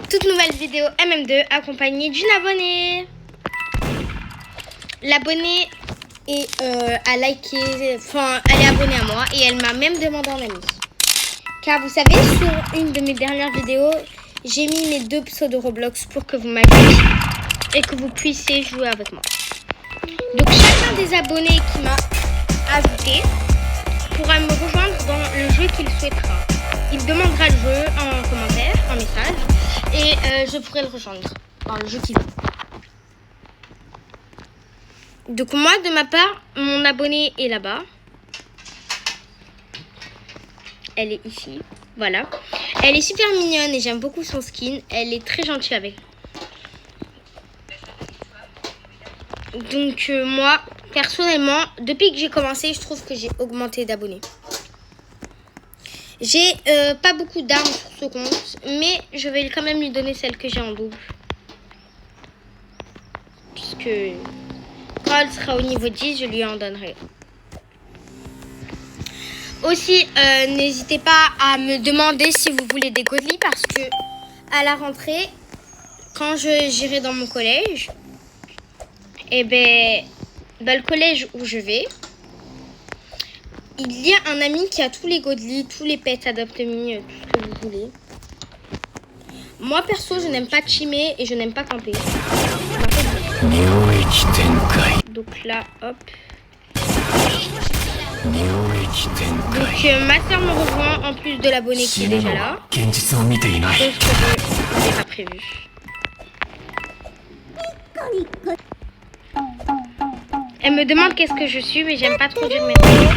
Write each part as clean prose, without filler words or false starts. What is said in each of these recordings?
Toute nouvelle vidéo MM2 accompagnée d'une abonnée. L'abonnée a liké, enfin elle est abonnée à moi et elle m'a même demandé un ami. Car vous savez, sur une de mes dernières vidéos, j'ai mis mes 2 pseudos de Roblox pour que vous m'ajoutiez et que vous puissiez jouer avec moi. Donc chacun des abonnés qui m'a ajouté pourra me rejoindre dans le jeu qu'il souhaitera. Il demandera le jeu en commentaire, en message, et je pourrai le rejoindre dans le jeu qu'il veut. Donc moi, de ma part, mon abonnée est là-bas. Elle est ici, voilà. Elle est super mignonne et j'aime beaucoup son skin. Elle est très gentille avec. Donc moi, personnellement, depuis que j'ai commencé, je trouve que j'ai augmenté d'abonnés. J'ai pas beaucoup d'armes sur ce compte, mais je vais quand même lui donner celle que j'ai en double. Puisque quand elle sera au niveau 10, je lui en donnerai. Aussi, n'hésitez pas à me demander si vous voulez des godly parce que à la rentrée, quand j'irai dans mon collège, et dans le collège où je vais, il y a un ami qui a tous les godly, tous les pets, adopt me, tout ce que vous voulez. Moi perso, je n'aime pas chimer et je n'aime pas camper. Donc là, hop. Donc ma soeur me rejoint en plus de l'abonné qui est déjà là. Chose que je n'ai pas prévu. Elle me demande qu'est-ce que je suis, mais j'aime pas trop dire mes noms.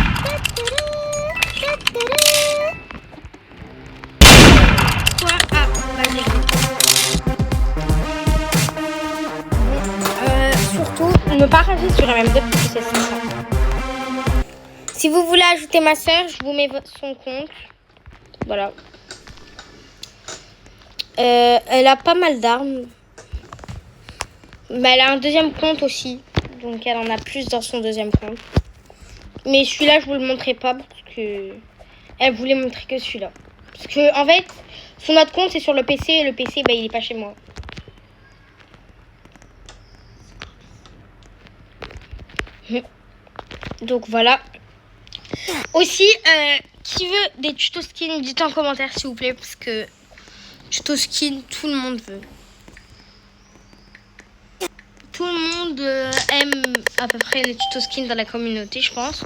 Quoi? Ah, vas-y. Surtout, ne pas rager sur MM2 parce que c'est sympa. Si vous voulez ajouter ma soeur, je vous mets son compte. Voilà. Elle a pas mal d'armes. Mais elle a un deuxième compte aussi. Donc elle en a plus dans son deuxième compte. Mais celui-là, je vous le montrerai pas parce que elle voulait montrer que celui-là. Parce que en fait, son autre compte c'est sur le PC et le PC, il est pas chez moi. Donc voilà. Aussi, qui veut des tutos skin, dites en commentaire s'il vous plaît, parce que tutos skin, tout le monde veut. Tout le monde aime à peu près les tutos skin dans la communauté, je pense.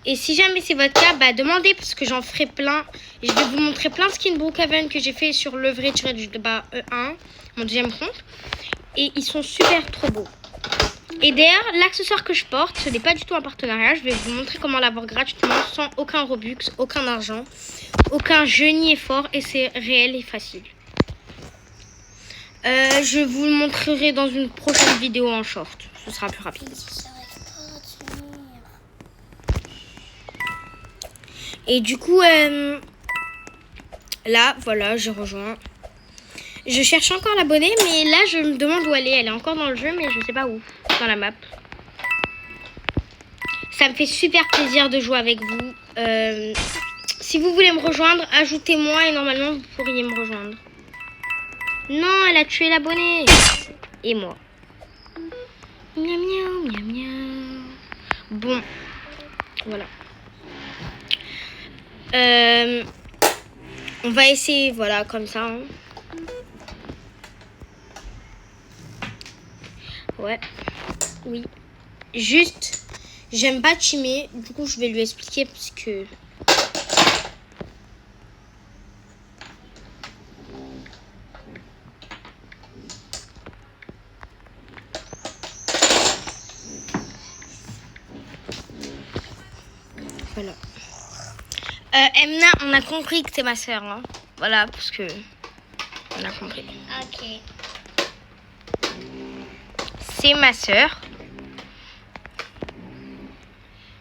Et si jamais c'est votre cas, demandez parce que j'en ferai plein. Et je vais vous montrer plein de skins Brookhaven que j'ai fait sur le vrai E1, mon deuxième compte. Et ils sont super trop beaux. Et d'ailleurs, l'accessoire que je porte, ce n'est pas du tout un partenariat. Je vais vous montrer comment l'avoir gratuitement, sans aucun Robux, aucun argent, aucun génie effort. Et c'est réel et facile. Je vous le montrerai dans une prochaine vidéo en short. Ce sera plus rapide. Et du coup, là, voilà, j'ai rejoint. Je cherche encore l'abonné, mais là, je me demande où elle est. Elle est encore dans le jeu, mais je sais pas où. Dans la map. Ça me fait super plaisir de jouer avec vous. Si vous voulez me rejoindre, ajoutez-moi et normalement, vous pourriez me rejoindre. Non, elle a tué l'abonné. Et moi. Miam, miam, miam, miam. Bon. Voilà. On va essayer, voilà, comme ça. Hein. Ouais. Oui. Juste, j'aime pas chimer. Du coup, je vais lui expliquer parce que... Voilà. Emna, on a compris que t'es ma soeur. Hein. Voilà, parce que... On a compris. Ok. C'est ma soeur.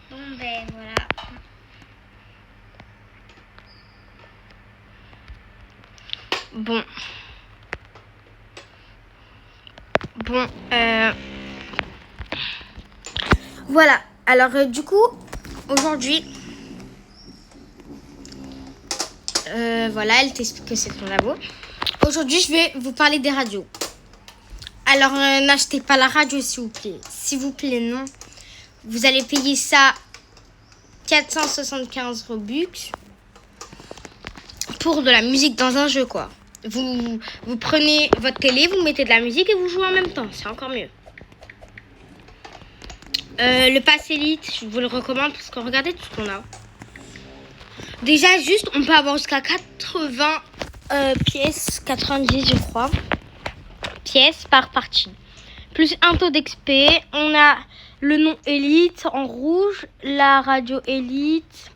Bon, voilà. Bon. Voilà. Alors, du coup, aujourd'hui... voilà, elle t'explique que c'est ton labo. Aujourd'hui, je vais vous parler des radios. Alors, n'achetez pas la radio, s'il vous plaît. S'il vous plaît, non. Vous allez payer ça 475 Robux pour de la musique dans un jeu, quoi. Vous prenez votre télé, vous mettez de la musique et vous jouez en même temps. C'est encore mieux. Le pass Elite, je vous le recommande parce que regardez tout ce qu'on a. Déjà, juste, on peut avoir jusqu'à 80 pièces, 90 je crois, pièces par partie. Plus un taux d'XP, on a le nom Elite en rouge, la radio Elite,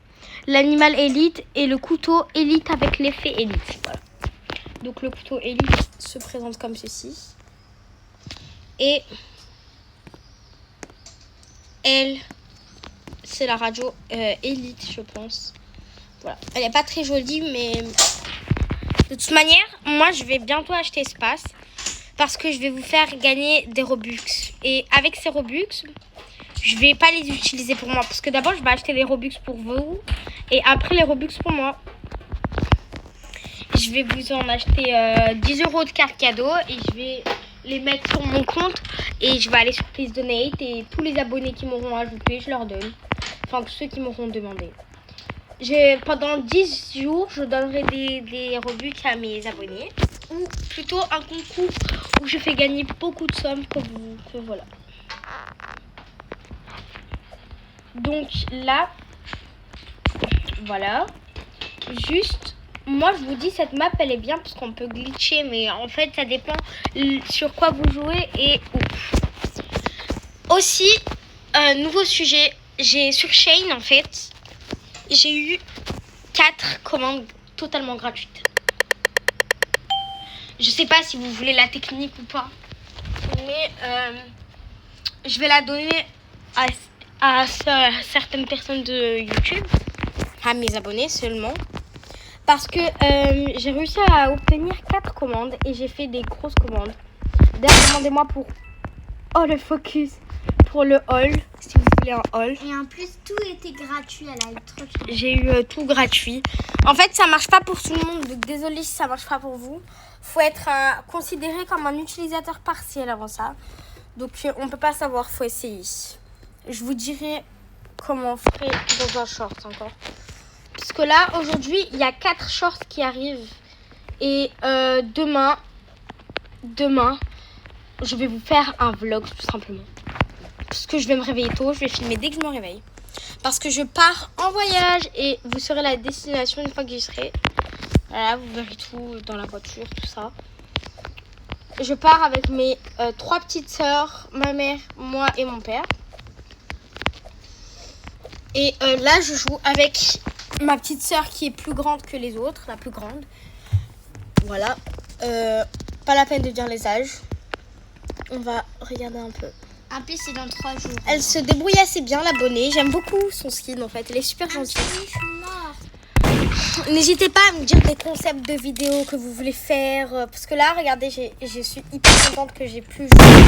l'animal Elite et le couteau Elite avec l'effet Elite. Voilà. Donc le couteau Elite se présente comme ceci. Et elle, c'est la radio Elite, je pense. Voilà. Elle n'est pas très jolie, mais de toute manière, moi, je vais bientôt acheter ce pass parce que je vais vous faire gagner des Robux. Et avec ces Robux, je vais pas les utiliser pour moi parce que d'abord, je vais acheter les Robux pour vous et après les Robux pour moi. Je vais vous en acheter 10 € de carte cadeau et je vais les mettre sur mon compte et je vais aller sur Please Donate et tous les abonnés qui m'auront ajouté, je leur donne. Enfin, tous ceux qui m'auront demandé. Pendant 10 jours, je donnerai des Robux à mes abonnés. Ou plutôt un concours où je fais gagner beaucoup de sommes que voilà. Donc là, voilà. Juste, moi je vous dis, cette map elle est bien parce qu'on peut glitcher. Mais en fait, ça dépend sur quoi vous jouez et où. Aussi, nouveau sujet, sur Shein en fait. J'ai eu 4 commandes totalement gratuites. Je sais pas si vous voulez la technique ou pas. Mais je vais la donner à certaines personnes de YouTube. À mes abonnés seulement. Parce que j'ai réussi à obtenir 4 commandes. Et j'ai fait des grosses commandes. D'ailleurs, demandez-moi pour... Oh, le focus. Pour le haul, si vous voulez un haul. Et en plus, tout était gratuit, elle a eu trop de chance. J'ai eu tout gratuit. En fait, ça marche pas pour tout le monde, donc désolé si ça marche pas pour vous. Faut être considéré comme un utilisateur partiel avant ça. Donc, on peut pas savoir, faut essayer. Je vous dirai comment on ferait dans un short encore. Parce que là, aujourd'hui, il y a 4 shorts qui arrivent. Et demain, je vais vous faire un vlog tout simplement. Parce que je vais me réveiller tôt, je vais filmer dès que je me réveille. Parce que je pars en voyage et vous saurez la destination une fois que j'y serai. Voilà, vous verrez tout dans la voiture, tout ça. Je pars avec mes 3 petites sœurs, ma mère, moi et mon père. Et là, je joue avec ma petite sœur qui est plus grande que les autres, la plus grande. Voilà. Pas la peine de dire les âges. On va regarder un peu. En plus, c'est dans 3 jours. Elle se débrouille assez bien, l'abonnée. J'aime beaucoup son skin en fait. Elle est super gentille. Je suis morte. N'hésitez pas à me dire des concepts de vidéos que vous voulez faire. Parce que là, regardez, je suis hyper contente que j'ai pu jouer.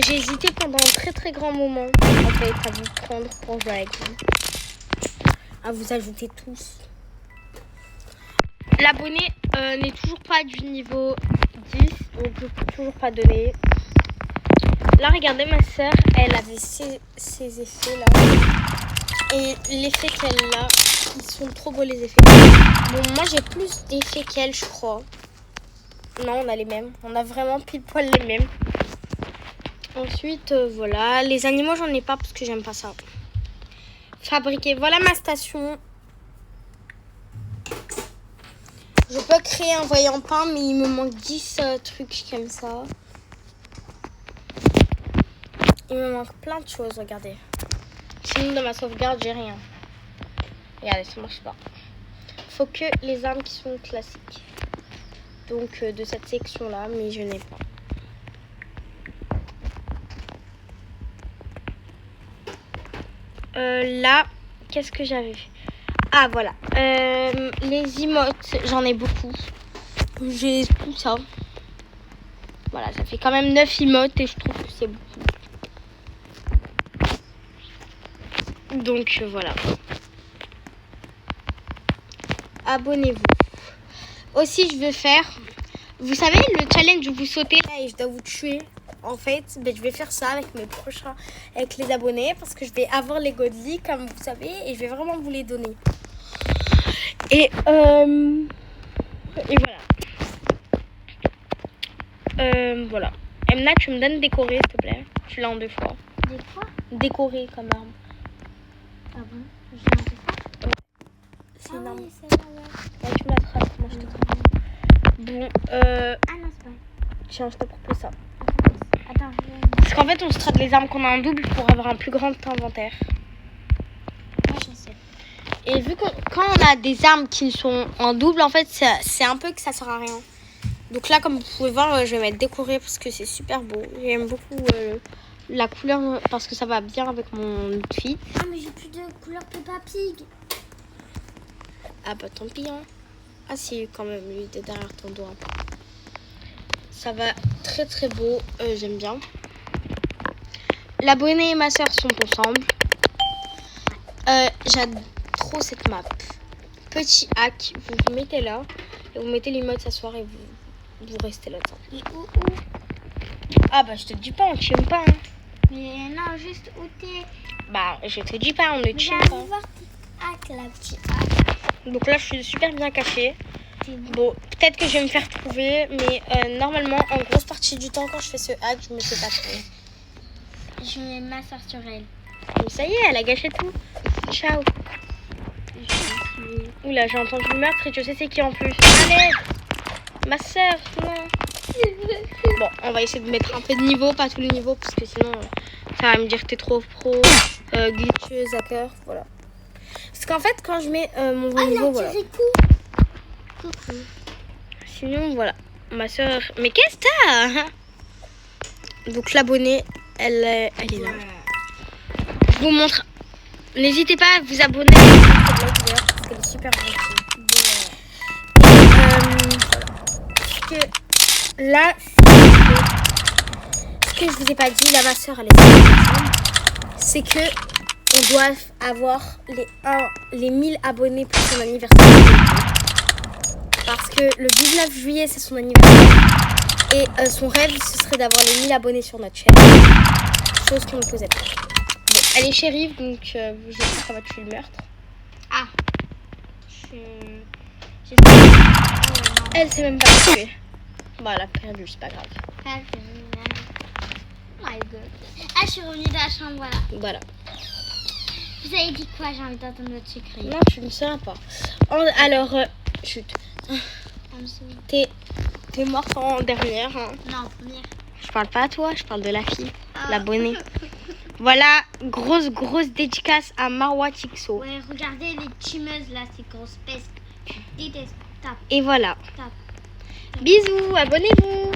J'ai hésité pendant un très très grand moment en fait à vous prendre pour jouer avec vous. À vous ajouter tous. L'abonné n'est toujours pas du niveau 10. Donc je ne peux toujours pas donner. Là, regardez, ma soeur, elle avait ces effets là. Et l'effet qu'elle a, ils sont trop beaux les effets. Bon, moi j'ai plus d'effets qu'elle, je crois. Non, on a les mêmes. On a vraiment pile poil les mêmes. Ensuite, voilà. Les animaux, j'en ai pas parce que j'aime pas ça. Fabriquer. Voilà ma station. Je peux créer un voyant pain, mais il me manque 10 trucs comme ça. Il me manque plein de choses, regardez. Sinon, dans ma sauvegarde, j'ai rien. Regardez, ça marche pas. Faut que les armes qui sont classiques. Donc, de cette section-là, mais je n'ai pas. Là, qu'est-ce que j'avais fait? Ah, voilà. Les emotes, j'en ai beaucoup. J'ai tout ça. Voilà, ça fait quand même 9 emotes et je trouve que c'est beaucoup. Donc voilà. Abonnez-vous. aussi, je veux faire... Vous savez, le challenge où vous sautez là et je dois vous tuer. En fait, je vais faire ça avec mes prochains... Avec les abonnés. Parce que je vais avoir les godly, comme vous savez. Et je vais vraiment vous les donner. Et voilà. Voilà. Emna, tu me donnes décorer, s'il te plaît. Tu l'as en 2 fois. Des quoi? Décorer comme arme. Ah bon? Je viens de faire. C'est Ah énorme. oui, c'est là, ouais. Ouais, tu m'attrapes. Moi, je te trappe. Bon, Ah non, c'est pas. tiens, je te propose ça. Attends, Parce qu'en fait, on se trade les armes qu'on a en double pour avoir un plus grand inventaire. moi je sais. Et vu qu'on quand on a des armes qui sont en double, en fait, c'est un peu que ça sert à rien. Donc là, comme vous pouvez voir, je vais mettre décoré parce que c'est super beau. J'aime beaucoup la couleur parce que ça va bien avec mon outfit. Ah, mais j'ai plus de couleur Peppa Pig. Ah bah tant pis, hein. Ah si, quand même, lui, il est derrière ton doigt. Ça va très très beau, j'aime bien. L'abonné et ma soeur sont ensemble. J'adore trop cette map. Petit hack, vous vous mettez là et vous mettez l'emote s'asseoir et vous restez là-dedans. Mais où? Ah bah je te dis pas, on tue pas. Hein. Mais non, juste où t'es. Bah je te dis pas, on ne tue Viens pas. voir tes hacks là, petit hack. Donc là je suis super bien cachée. T'es bon. Bon, peut-être que je vais me faire trouver, mais normalement en grosse partie du temps quand je fais ce hack, je me fais pas trouver. Je mets ma soeur sur elle. Mais ça y est, elle a gâché tout. Ciao. Oula, j'ai entendu le meurtre et je sais c'est qui en plus. Allez, ma soeur, non. Bon, on va essayer de mettre un peu de niveau, pas tout le niveau, parce que sinon ça va me dire que t'es trop pro, glitcheuse, hacker, voilà. Parce qu'en fait, quand je mets mon vrai Ah, il niveau, a voilà. tiré coup. Coucou. Sinon, voilà, ma soeur. Mais qu'est-ce que t'as? Donc l'abonnée, elle est là. Je vous montre. N'hésitez pas à vous abonner à cette vidéo parce qu'elle est super gentille. Voilà. Parce que là, ce que je vous ai pas dit, là ma soeur elle est super gentille, c'est que on doit avoir les 1000 abonnés pour son anniversaire. Parce que le 19 juillet c'est son anniversaire et son rêve ce serait d'avoir les 1000 abonnés sur notre chaîne. Chose qu'on ne posait pas. Bon, elle est shérif, donc je sais que ça va tuer le meurtre. Ah. Elle s'est même pas tuée. Bon, elle a perdu, c'est pas grave. My God. Ah, je suis revenue de la chambre, voilà. Voilà. Vous avez dit quoi? J'ai envie d'entendre votre secret. Non, tu ne sauras pas. Alors, chut. I'm sorry. T'es morte en dernière. Hein. Non, première. Je parle pas à toi, je parle de la fille, Ah. l'abonnée. Voilà, grosse dédicace à Marwa Tixo. Ouais, regardez les timeuses là, ces grosses pesques. Je déteste. Tape, Et voilà. tape. Bisous, abonnez-vous.